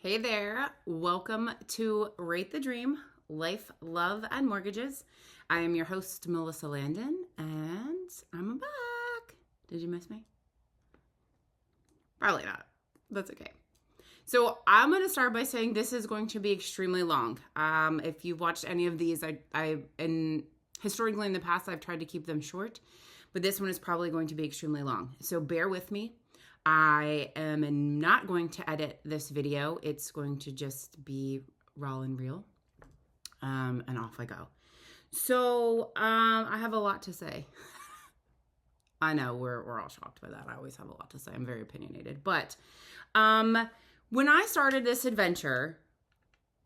Hey there. Welcome to Rate the Dream, Life, Love, and Mortgages. I am your host, Melissa Landon, and I'm back. Did you miss me? Probably not. That's okay. So I'm going to start by saying this is going to be extremely long. If you've watched any of these, historically in the past, I've tried to keep them short, but this one is probably going to be extremely long. So bear with me. I am not going to edit this video. It's going to just be raw and real. And off I go. So I have a lot to say. I know we're all shocked by that. I always have a lot to say. I'm very opinionated. But when I started this adventure,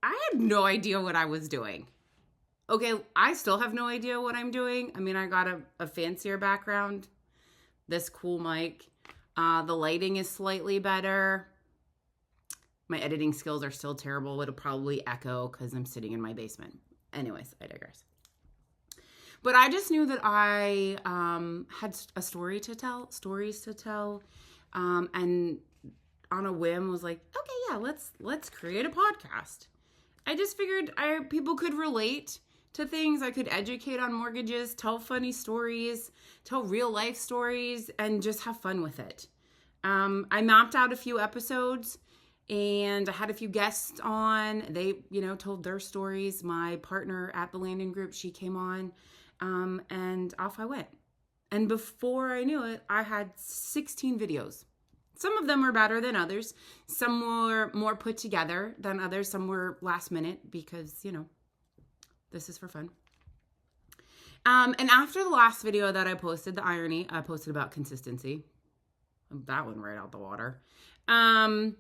I had no idea what I was doing. Okay, I still have no idea what I'm doing. I mean, I got a fancier background, this cool mic. The lighting is slightly better. My editing skills are still terrible. It'll probably echo because I'm sitting in my basement. Anyways, I digress. But I just knew that I had stories to tell, and on a whim was like, okay, yeah, let's create a podcast. I just figured people could relate to things. I could educate on mortgages, tell funny stories, tell real life stories, and just have fun with it. I mapped out a few episodes and I had a few guests on. They, told their stories. My partner at the Landon Group, she came on, and off I went. And before I knew it, I had 16 videos. Some of them were better than others. Some were more put together than others. Some were last minute because, this is for fun. And after the last video that I posted, the irony, I posted about consistency. That one right out the water. I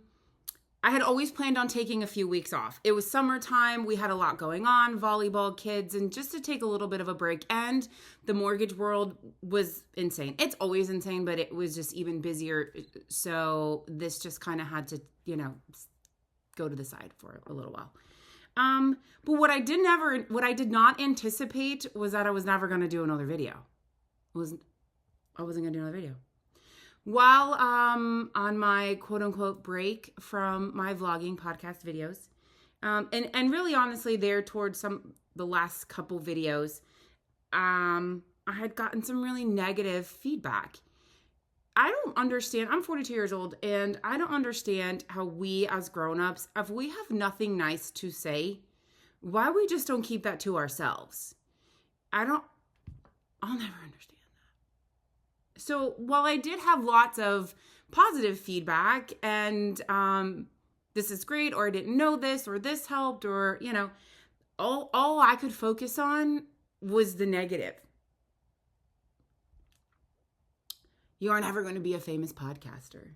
had always planned on taking a few weeks off. It was summertime. We had a lot going on, volleyball, kids, and just to take a little bit of a break. And the mortgage world was insane. It's always insane, but it was just even busier. So this just kind of had to, go to the side for a little while. But what I did not anticipate was that I was never going to do another video. I wasn't going to do another video. While on my quote-unquote break from my vlogging podcast videos, and really honestly there towards the last couple videos, I had gotten some really negative feedback. I don't understand. I'm 42 years old, and I don't understand how we as grown-ups, if we have nothing nice to say, why we just don't keep that to ourselves. I'll never understand. So while I did have lots of positive feedback and this is great, or I didn't know this, or this helped, or, all I could focus on was the negative. You are never going to be a famous podcaster.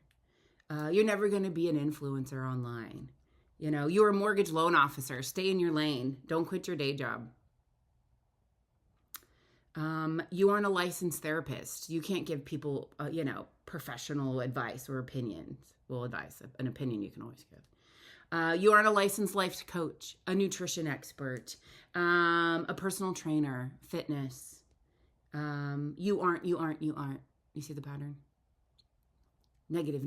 You're never going to be an influencer online. You're a mortgage loan officer. Stay in your lane. Don't quit your day job. You aren't a licensed therapist. You can't give people, professional advice or opinions. Well, advice, an opinion you can always give. You aren't a licensed life coach, a nutrition expert, a personal trainer, fitness. You aren't. You see the pattern? Negative.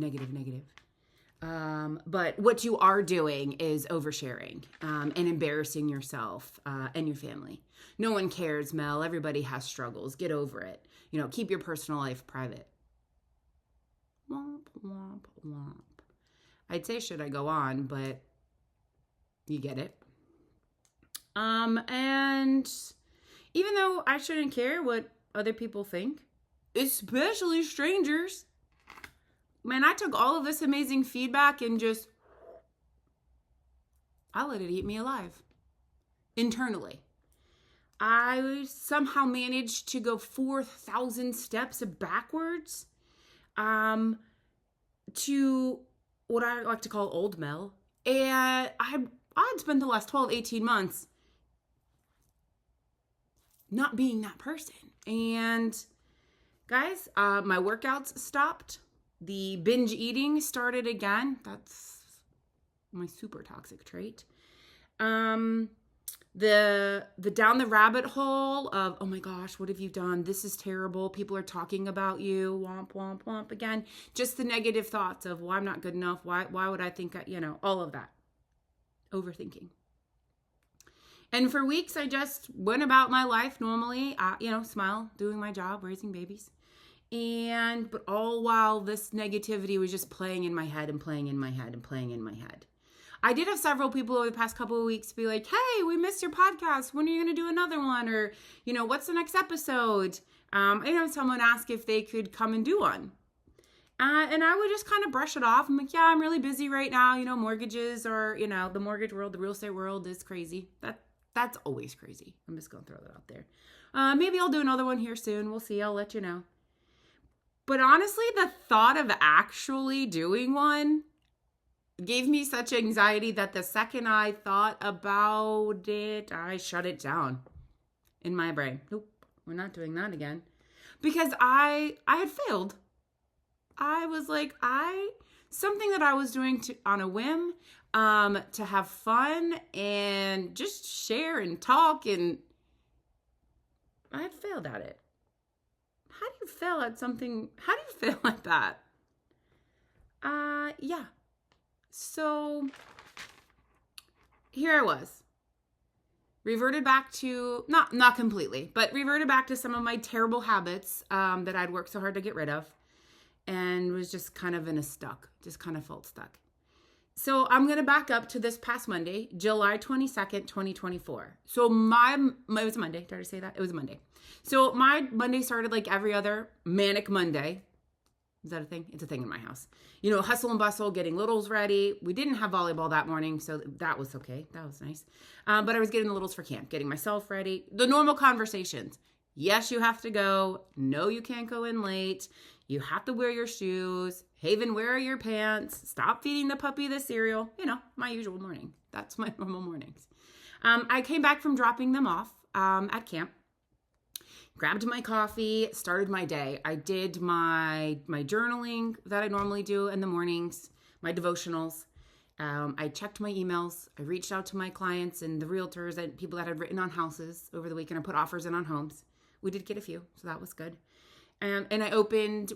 But what you are doing is oversharing and embarrassing yourself and your family. No one cares, Mel. Everybody has struggles. Get over it. Keep your personal life private. Womp, womp, womp. I'd say should I go on, but you get it. And even though I shouldn't care what other people think, especially strangers, man, I took all of this amazing feedback and I let it eat me alive. Internally. I somehow managed to go 4,000 steps backwards to what I like to call old Mel. And I'd spent the last 12, 18 months not being that person. And guys, my workouts stopped. The binge eating started again. That's my super toxic trait. The down the rabbit hole of, oh my gosh, what have you done? This is terrible. People are talking about you. Womp, womp, womp again. Just the negative thoughts of, well, I'm not good enough. Why would I think, all of that. Overthinking. And for weeks, I just went about my life normally, smile, doing my job, raising babies. But all while this negativity was just playing in my head and playing in my head and playing in my head. I did have several people over the past couple of weeks be like, hey, we missed your podcast. When are you going to do another one? Or, what's the next episode? I had someone ask if they could come and do one. And I would just kind of brush it off. I'm like, yeah, I'm really busy right now. Mortgages or, the mortgage world, the real estate world is crazy. That's always crazy. I'm just going to throw that out there. Maybe I'll do another one here soon. We'll see. I'll let you know. But honestly, the thought of actually doing one gave me such anxiety that the second I thought about it, I shut it down in my brain. Nope, we're not doing that again. Because I had failed. I was like, something that I was doing on a whim, to have fun and just share and talk, and I had failed at it. How do you fail at something? How do you fail at that? Yeah. So here I was. Reverted back to, not completely, but reverted back to some of my terrible habits that I'd worked so hard to get rid of, and was just kind of felt stuck. So I'm going to back up to this past Monday, July 22nd, 2024. So it was a Monday. Did I say that? It was a Monday. So my Monday started like every other manic Monday. Is that a thing? It's a thing in my house. Hustle and bustle, getting littles ready. We didn't have volleyball that morning, so that was okay. That was nice. But I was getting the littles for camp, getting myself ready. The normal conversations. Yes, you have to go. No, you can't go in late. You have to wear your shoes. Haven, where are your pants? Stop feeding the puppy the cereal. My usual morning. That's my normal mornings. I came back from dropping them off at camp. Grabbed my coffee, started my day. I did my journaling that I normally do in the mornings, my devotionals. I checked my emails. I reached out to my clients and the realtors and people that had written on houses over the weekend. I put offers in on homes. We did get a few, so that was good. And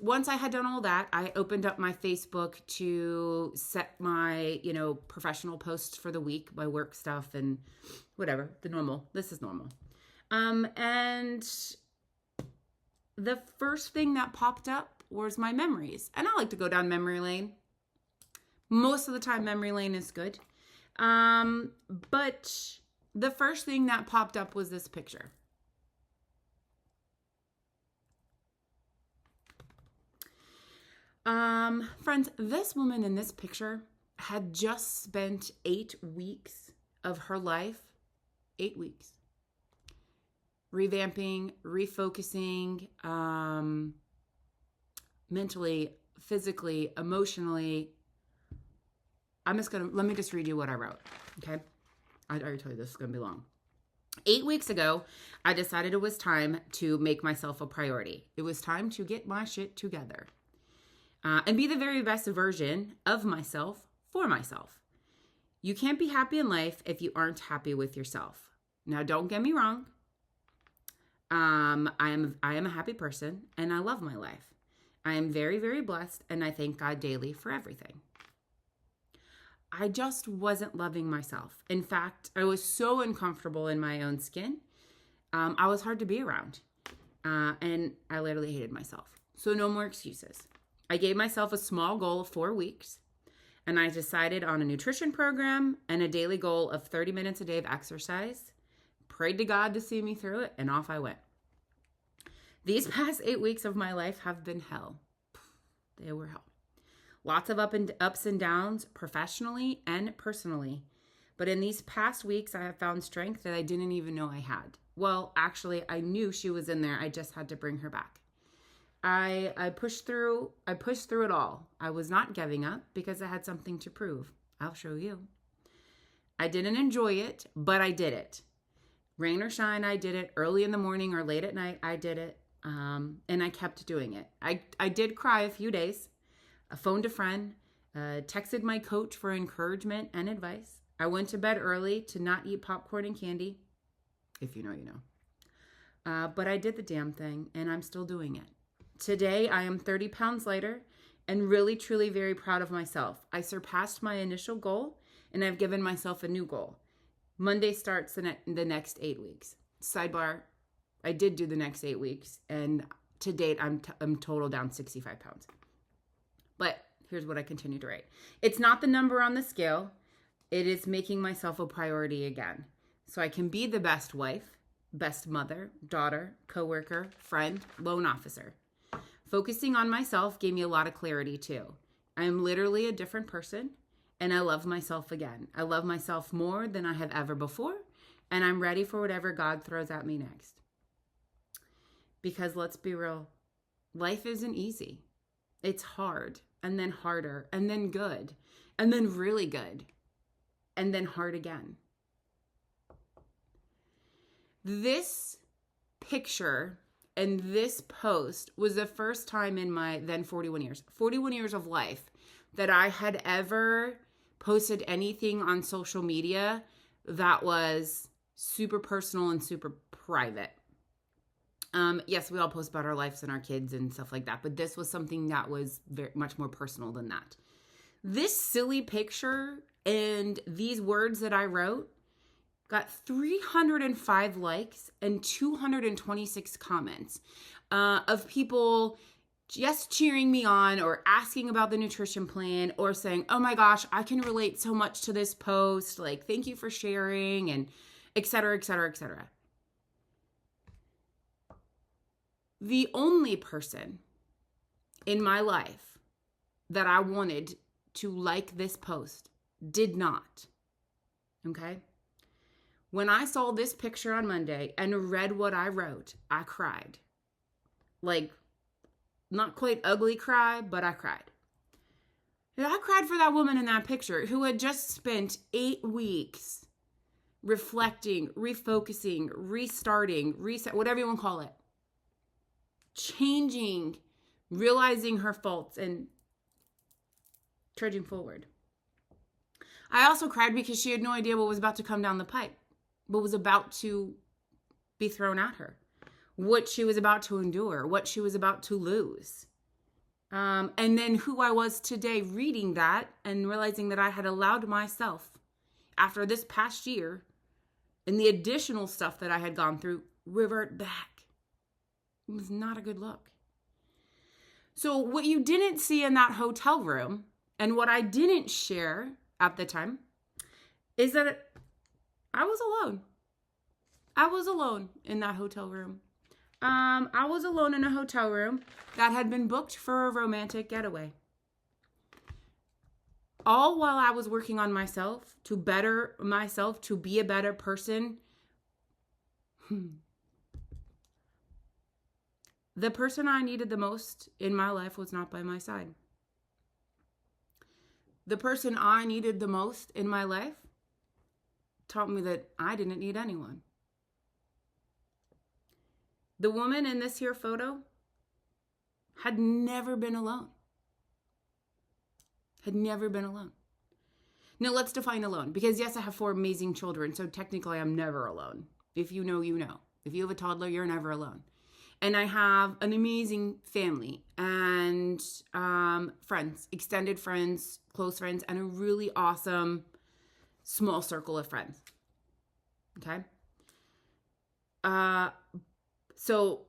once I had done all that, I opened up my Facebook to set my, professional posts for the week, my work stuff and whatever, the normal. This is normal. And the first thing that popped up was my memories. And I like to go down memory lane. Most of the time, memory lane is good. But the first thing that popped up was this picture. Friends, this woman in this picture had just spent 8 weeks of her life, 8 weeks, revamping, refocusing, mentally, physically, emotionally. Let me just read you what I wrote. Okay. I already told you this is going to be long. 8 weeks ago, I decided it was time to make myself a priority. It was time to get my shit together. And be the very best version of myself for myself. You can't be happy in life if you aren't happy with yourself. Now, don't get me wrong. I am a happy person and I love my life. I am very, very blessed and I thank God daily for everything. I just wasn't loving myself. In fact, I was so uncomfortable in my own skin. I was hard to be around. And I literally hated myself. So no more excuses. I gave myself a small goal of 4 weeks, and I decided on a nutrition program and a daily goal of 30 minutes a day of exercise, prayed to God to see me through it, and off I went. These past 8 weeks of my life have been hell. They were hell. Lots of ups and downs, professionally and personally. But in these past weeks, I have found strength that I didn't even know I had. Well, actually, I knew she was in there. I just had to bring her back. I pushed through it all. I was not giving up because I had something to prove. I'll show you. I didn't enjoy it, but I did it. Rain or shine, I did it. Early in the morning or late at night, I did it. And I kept doing it. I did cry a few days. I phoned a friend, texted my coach for encouragement and advice. I went to bed early to not eat popcorn and candy. If you know, you know. But I did the damn thing, and I'm still doing it. Today, I am 30 pounds lighter and really, truly very proud of myself. I surpassed my initial goal And I've given myself a new goal. Monday starts the next 8 weeks. Sidebar, I did do the next 8 weeks, and to date, I'm total down 65 pounds. But here's what I continue to write. It's not the number on the scale. It is making myself a priority again. So I can be the best wife, best mother, daughter, coworker, friend, loan officer. Focusing on myself gave me a lot of clarity too. I am literally a different person, and I love myself again. I love myself more than I have ever before, and I'm ready for whatever God throws at me next. Because let's be real, life isn't easy. It's hard, and then harder, and then good, and then really good, and then hard again. This picture and this post was the first time in my then 41 years of life that I had ever posted anything on social media that was super personal and super private. Yes, we all post about our lives and our kids and stuff like that, but this was something that was very much more personal than that. This silly picture and these words that I wrote got 305 likes and 226 comments of people just cheering me on or asking about the nutrition plan or saying, oh my gosh, I can relate so much to this post. Like, thank you for sharing, and et cetera, et cetera, et cetera. The only person in my life that I wanted to like this post did not. Okay? When I saw this picture on Monday and read what I wrote, I cried. Like, not quite ugly cry, but I cried. And I cried for that woman in that picture who had just spent 8 weeks reflecting, refocusing, restarting, reset, whatever you want to call it. Changing, realizing her faults, and trudging forward. I also cried because she had no idea what was about to come down the pipe, what was about to be thrown at her, what she was about to endure, what she was about to lose. And then who I was today reading that and realizing that I had allowed myself, after this past year and the additional stuff that I had gone through, revert back. It was not a good look. So what you didn't see in that hotel room, and what I didn't share at the time, is that I was alone. I was alone in that hotel room. I was alone in a hotel room that had been booked for a romantic getaway. All while I was working on myself, to better myself, to be a better person. The person I needed the most in my life was not by my side. The person I needed the most in my life taught me that I didn't need anyone. The woman in this here photo had never been alone. Had never been alone. Now let's define alone, because yes, I have 4 amazing children, so technically I'm never alone. If you know, you know. If you have a toddler, you're never alone. And I have an amazing family and friends, extended friends, close friends, and a really awesome small circle of friends. Okay? So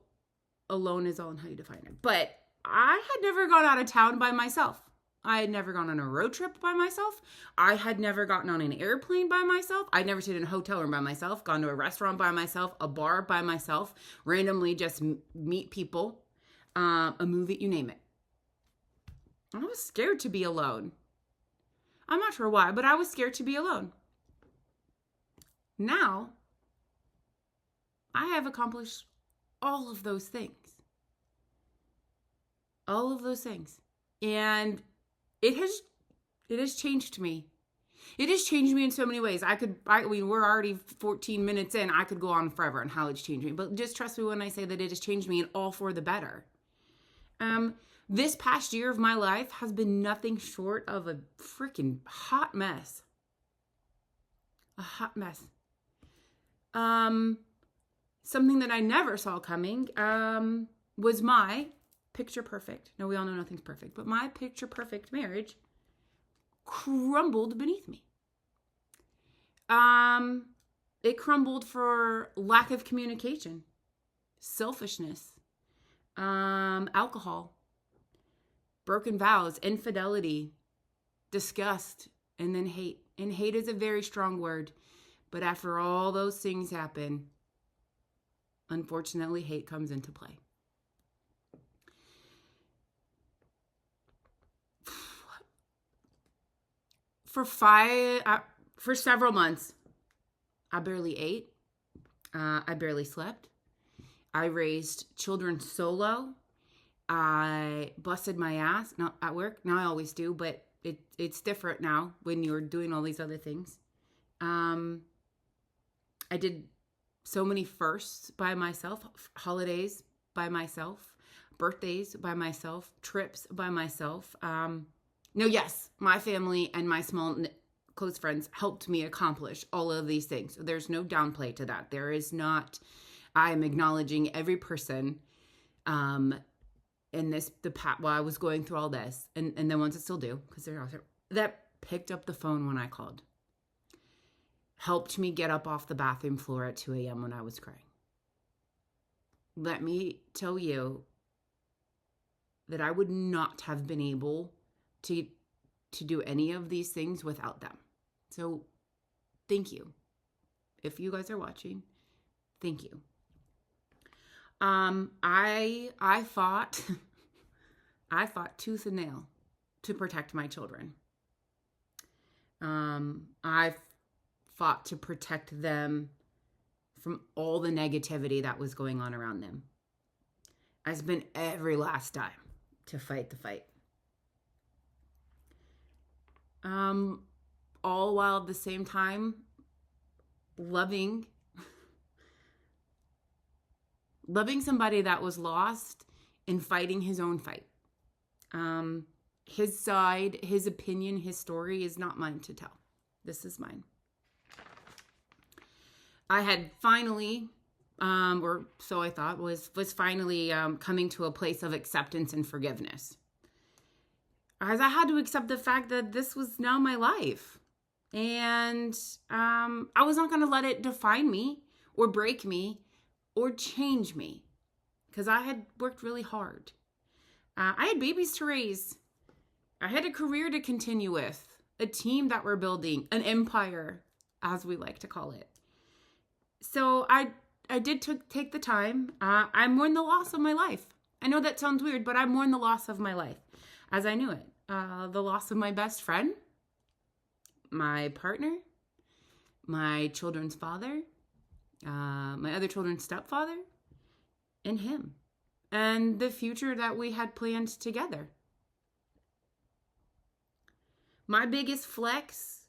alone is all in how you define it. But I had never gone out of town by myself. I had never gone on a road trip by myself. I had never gotten on an airplane by myself. I'd never stayed in a hotel room by myself, gone to a restaurant by myself, a bar by myself, randomly just meet people, a movie, you name it. I was scared to be alone. I'm not sure why, but I was scared to be alone. Now, I have accomplished all of those things. All of those things. And it has changed me. It has changed me in so many ways. I mean, we're already 14 minutes in. I could go on forever on how it's changed me. But just trust me when I say that it has changed me, and all for the better. This past year of my life has been nothing short of a freaking hot mess. A hot mess. Something that I never saw coming was my picture perfect. No, we all know nothing's perfect, but my picture perfect marriage crumbled beneath me. It crumbled for lack of communication, selfishness, alcohol, broken vows, infidelity, disgust, and then hate. And hate is a very strong word. But after all those things happen, unfortunately, hate comes into play. For several months, I barely ate. I barely slept. I raised children solo. I busted my ass, not at work. Now I always do, but it's different now when you're doing all these other things. I did so many firsts by myself, holidays by myself, birthdays by myself, trips by myself. Yes, my family and my small close friends helped me accomplish all of these things. So there's no downplay to that. There is not. I'm acknowledging every person in while I was going through all this, and the ones that still do, because they're out there, that picked up the phone when I called. Helped me get up off the bathroom floor at 2 a.m. when I was crying. Let me tell you that I would not have been able to do any of these things without them. So thank you. If you guys are watching, thank you. I fought tooth and nail to protect my children. I fought to protect them from all the negativity that was going on around them. I spent every last dime to fight the fight. All while at the same time loving somebody that was lost and fighting his own fight. His side, his opinion, his story is not mine to tell. This is mine. I had finally, or so I thought, was finally coming to a place of acceptance and forgiveness. As I had to accept the fact that this was now my life. And I was not going to let it define me or break me or change me, because I had worked really hard. I had babies to raise. I had a career to continue with, a team that we're building, an empire, as we like to call it. So I did take the time. I mourned the loss of my life. I know that sounds weird, but I mourned the loss of my life as I knew it. The loss of my best friend, my partner, my children's father, my other children's stepfather, and him, and the future that we had planned together. My biggest flex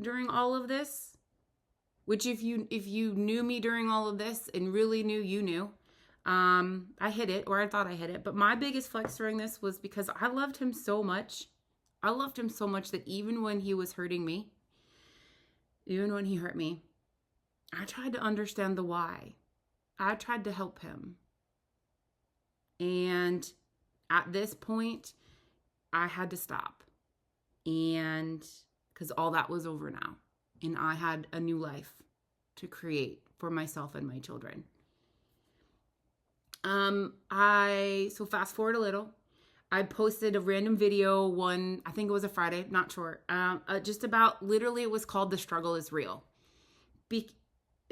during all of this, which if you knew me during all of this and really knew, you knew, I hit it, or I thought I hit it. But my biggest flex during this was because I loved him so much. I loved him so much that even when he was hurting me, even when he hurt me, I tried to understand the why. I tried to help him. And at this point, I had to stop. And because all that was over now. And I had a new life to create for myself and my children. So fast forward a little. I posted a random video I think it was a Friday, not sure. Just about, literally it was called The Struggle is Real.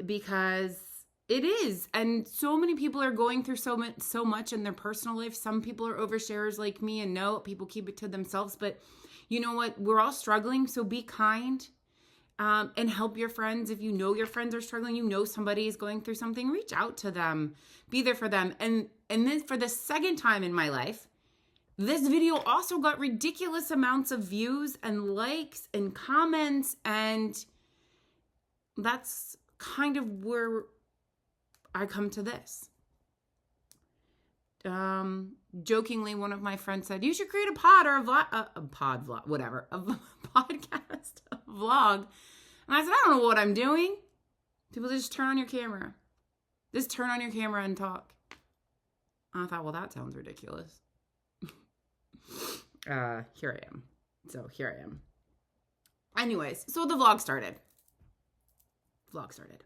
Because it is. And so many people are going through so much in their personal life. Some people are oversharers like me, and no, people keep it to themselves. But you know what? We're all struggling. So be kind. And help your friends. If you know your friends are struggling, you know somebody is going through something, reach out to them, be there for them. And then for the second time in my life, this video also got ridiculous amounts of views and likes and comments, and that's kind of where I come to this. Jokingly, one of my friends said, you should create a pod or a podcast, a vlog. And I said, I don't know what I'm doing. People just turn on your camera. Just turn on your camera and talk. And I thought, well, that sounds ridiculous. Here I am. Anyways, so the vlog started. vlog started.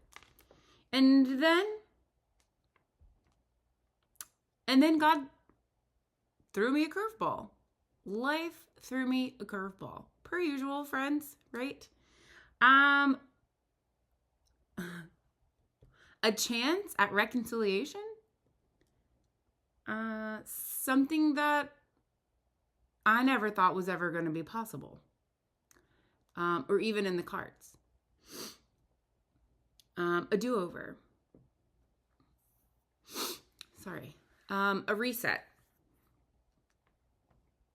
And then God threw me a curveball. Life threw me a curveball. Per usual, friends, right? A chance at reconciliation. Something that I never thought was ever going to be possible. Or even in the cards. A do-over. Sorry. A reset.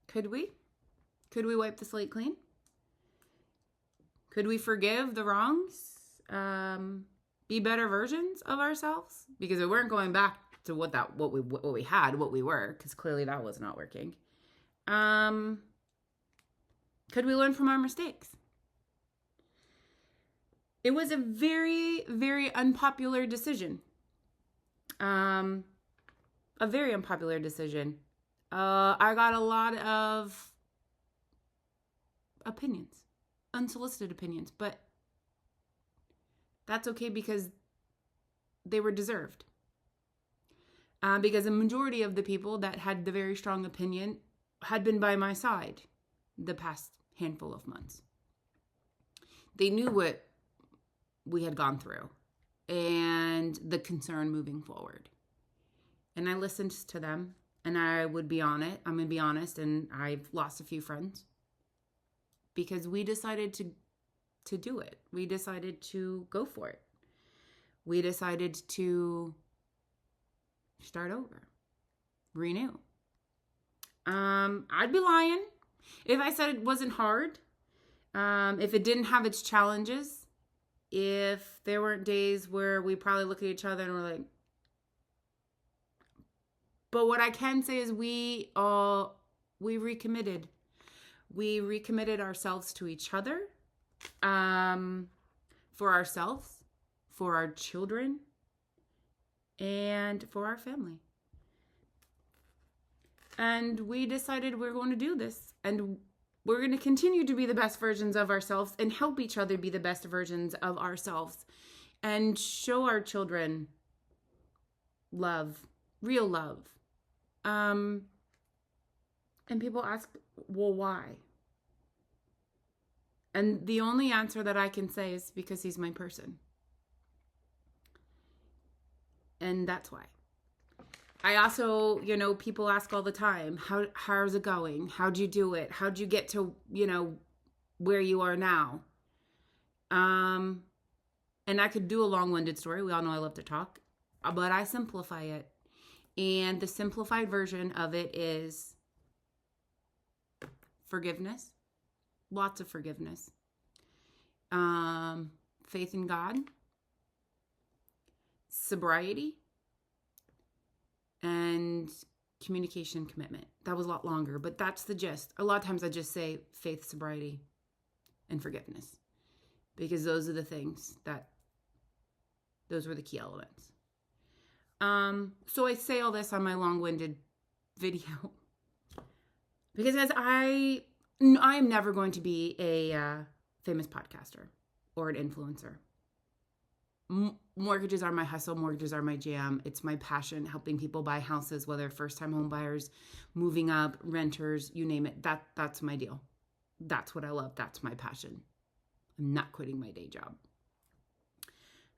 Could we? Could we wipe the slate clean? Could we forgive the wrongs? Be better versions of ourselves? Because we weren't going back to what we had, what we were, because clearly that was not working. Could we learn from our mistakes? It was a very, very unpopular decision. A very unpopular decision. I got a lot of opinions, unsolicited opinions, but that's okay because they were deserved. Because a majority of the people that had the very strong opinion had been by my side the past handful of months. They knew what we had gone through and the concern moving forward. And I listened to them, and I would be on it. I'm going to be honest, and I've lost a few friends because we decided to do it. We decided to go for it. We decided to start over, renew. I'd be lying if I said it wasn't hard, if it didn't have its challenges, if there weren't days where we probably look at each other and we're like, but what I can say is we recommitted. We recommitted ourselves to each other, for ourselves, for our children, and for our family. And we decided we're going to do this. And we're going to continue to be the best versions of ourselves and help each other be the best versions of ourselves. And show our children love, real love. And people ask, well, why? And the only answer that I can say is because he's my person. And that's why. I also, people ask all the time, how's it going? How'd you do it? How'd you get to, where you are now? And I could do a long-winded story. We all know I love to talk, but I simplify it. And the simplified version of it is forgiveness. Lots of forgiveness. Faith in God. Sobriety. And communication commitment. That was a lot longer, but that's the gist. A lot of times I just say faith, sobriety, and forgiveness. Because those are the things those were the key elements. So I say all this on my long-winded video. Because as I am never going to be a famous podcaster or an influencer. Mortgages are my hustle. Mortgages are my jam. It's my passion, helping people buy houses, whether first-time home buyers, moving up, renters, you name it. That's my deal. That's what I love. That's my passion. I'm not quitting my day job.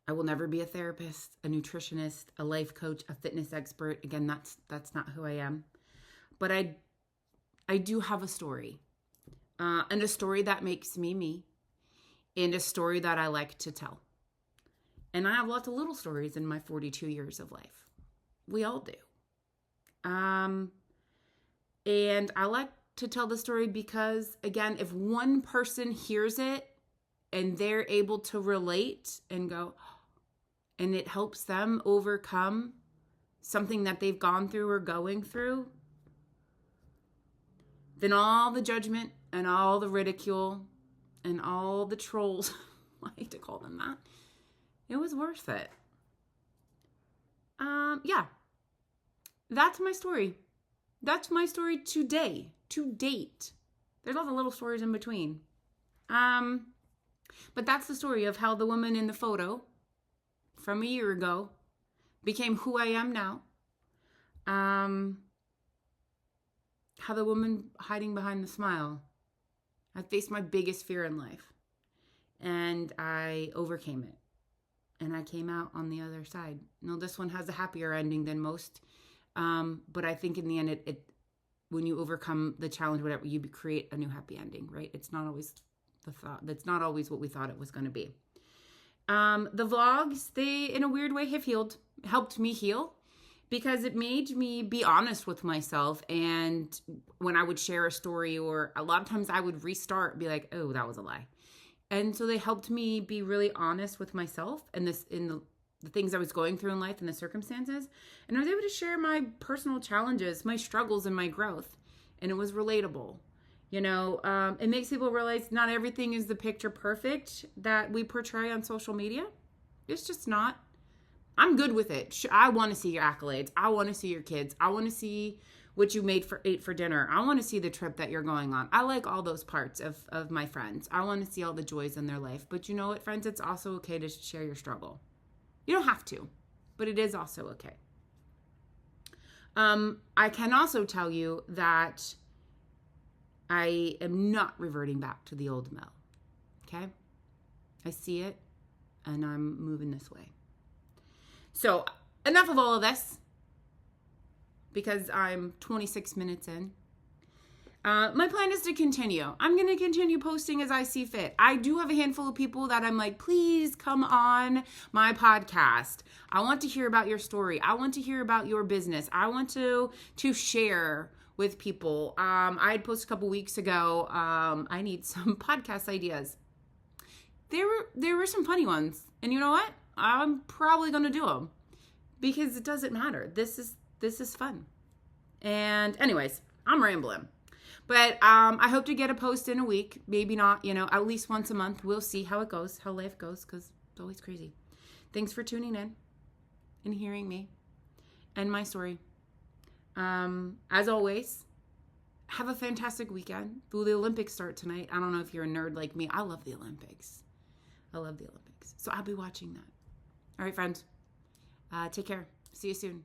I will never be a therapist, a nutritionist, a life coach, a fitness expert. Again, that's not who I am. But I do have a story. And a story that makes me me. And a story that I like to tell. And I have lots of little stories in my 42 years of life. We all do. And I like to tell the story because, again, if one person hears it and they're able to relate and go, and it helps them overcome something that they've gone through or going through, then all the judgment and all the ridicule and all the trolls, I hate to call them that, it was worth it. Yeah. That's my story. That's my story today. To date. There's lots of little stories in between. But that's the story of how the woman in the photo from a year ago became who I am now. How the woman hiding behind the smile. I faced my biggest fear in life. And I overcame it. And I came out on the other side. No, this one has a happier ending than most. But I think in the end, it when you overcome the challenge, whatever, you create a new happy ending, right? It's not always the thought. That's not always what we thought it was going to be. The vlogs, they, in a weird way, have helped me heal, because it made me be honest with myself. And when I would share a story, or a lot of times I would restart, be like, oh, that was a lie. And so they helped me be really honest with myself and the things I was going through in life and the circumstances. And I was able to share my personal challenges, my struggles, and my growth. And it was relatable. You know, it makes people realize not everything is the picture perfect that we portray on social media. It's just not. I'm good with it. I want to see your accolades. I want to see your kids. I want to see what you ate for dinner. I want to see the trip that you're going on. I like all those parts of my friends. I want to see all the joys in their life. But you know what, friends? It's also okay to share your struggle. You don't have to, but it is also okay. I can also tell you that I am not reverting back to the old Mel. Okay? I see it, and I'm moving this way. So, enough of all of this, because I'm 26 minutes in. My plan is to continue. I'm going to continue posting as I see fit. I do have a handful of people that I'm like, please come on my podcast. I want to hear about your story. I want to hear about your business. I want to share with people. I had posted a couple weeks ago, I need some podcast ideas. There were some funny ones. And you know what? I'm probably going to do them, because it doesn't matter. This is fun. And anyways, I'm rambling. But I hope to get a post in a week. Maybe not, at least once a month. We'll see how it goes, how life goes, because it's always crazy. Thanks for tuning in and hearing me and my story. As always, have a fantastic weekend. The Olympics start tonight. I don't know if you're a nerd like me. I love the Olympics. So I'll be watching that. All right, friends. Take care. See you soon.